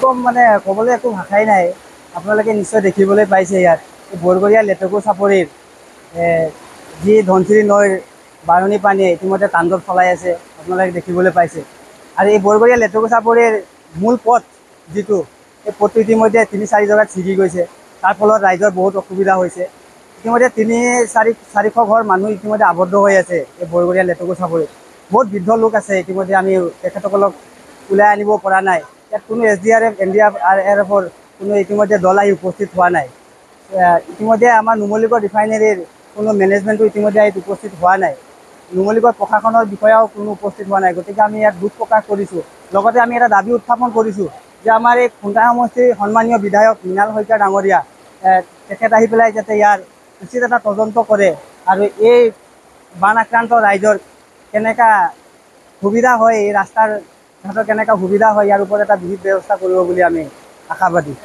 কম মানে ক'বলৈ একো ভাষাই নাই। আপোনালোকে নিশ্চয় দেখিবলৈ পাইছে ইয়াত বৰগৰীয়া লেটেকু চাপৰিৰ যি ধনশিৰি নৈৰ বাঢ়নী পানীয়ে ইতিমধ্যে তাণ্ডৱ চলাই আছে, আপোনালোকে দেখিবলৈ পাইছে। আৰু এই বৰগৰীয়া লেটেকু চাপৰিৰ মূল পথ যিটো, এই পথটো ইতিমধ্যে ৩-৪ জেগাত ছিগি গৈছে। তাৰ ফলত ৰাইজৰ বহুত অসুবিধা হৈছে। ইতিমধ্যে ৩-৪০০ ঘৰ মানুহ ইতিমধ্যে আবদ্ধ হৈ আছে এই বৰগৰীয়া লেটেকু চাপৰিত। বহুত বৃদ্ধ লোক আছে, ইতিমধ্যে আমি তেখেতসকলক ওলাই আনিব পৰা নাই। ইয়াত কোনো SDRF, NDRFৰ কোনো ইতিমধ্যে দল আহি উপস্থিত হোৱা নাই। ইতিমধ্যে আমাৰ নুমলীগড় ৰিফাইনেৰীৰ কোনো মেনেজমেণ্টো ইতিমধ্যে ইয়াত উপস্থিত হোৱা নাই। নুমলীগড় প্ৰশাসনৰ বিষয়াও কোনো উপস্থিত হোৱা নাই। গতিকে আমি ইয়াত দুখ প্ৰকাশ কৰিছোঁ। লগতে আমি এটা দাবী উত্থাপন কৰিছোঁ যে আমাৰ এই খুন্দা সমষ্টিৰ সন্মানীয় বিধায়ক মৃণাল শইকীয়া ডাঙৰীয়া তেখেত আহি পেলাই যাতে ইয়াৰ উচিত এটা তদন্ত কৰে আৰু এই বান আক্ৰান্ত ৰাইজৰ কেনেকুৱা সুবিধা হয়, এই ৰাস্তাৰ ঘাটৰ কেনেকুৱা সুবিধা হয়, ইয়াৰ ওপৰত এটা বিহিত ব্যৱস্থা কৰিব বুলি আমি আশাবাদী।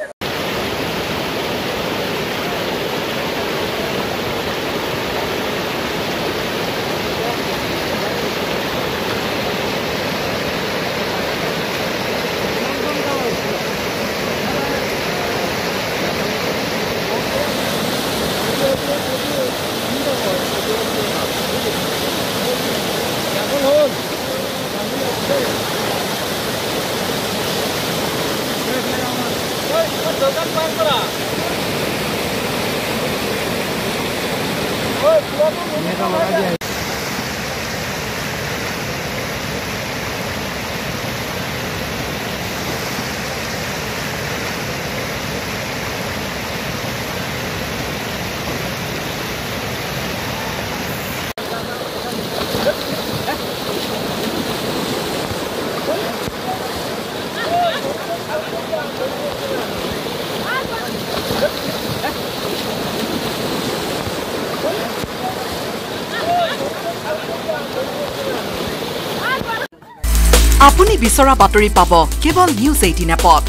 আপুনি বিচৰা বাতৰি পাব কেৱল নিউজ 18 এপত।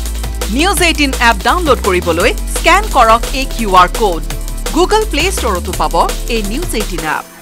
নিউজ 18 এপ ডাউনলোড কৰিবলৈ স্কেন কৰক এই QR কোড। গুগল প্লে ষ্টৰতো পাব এই নিউজ 18 এপ।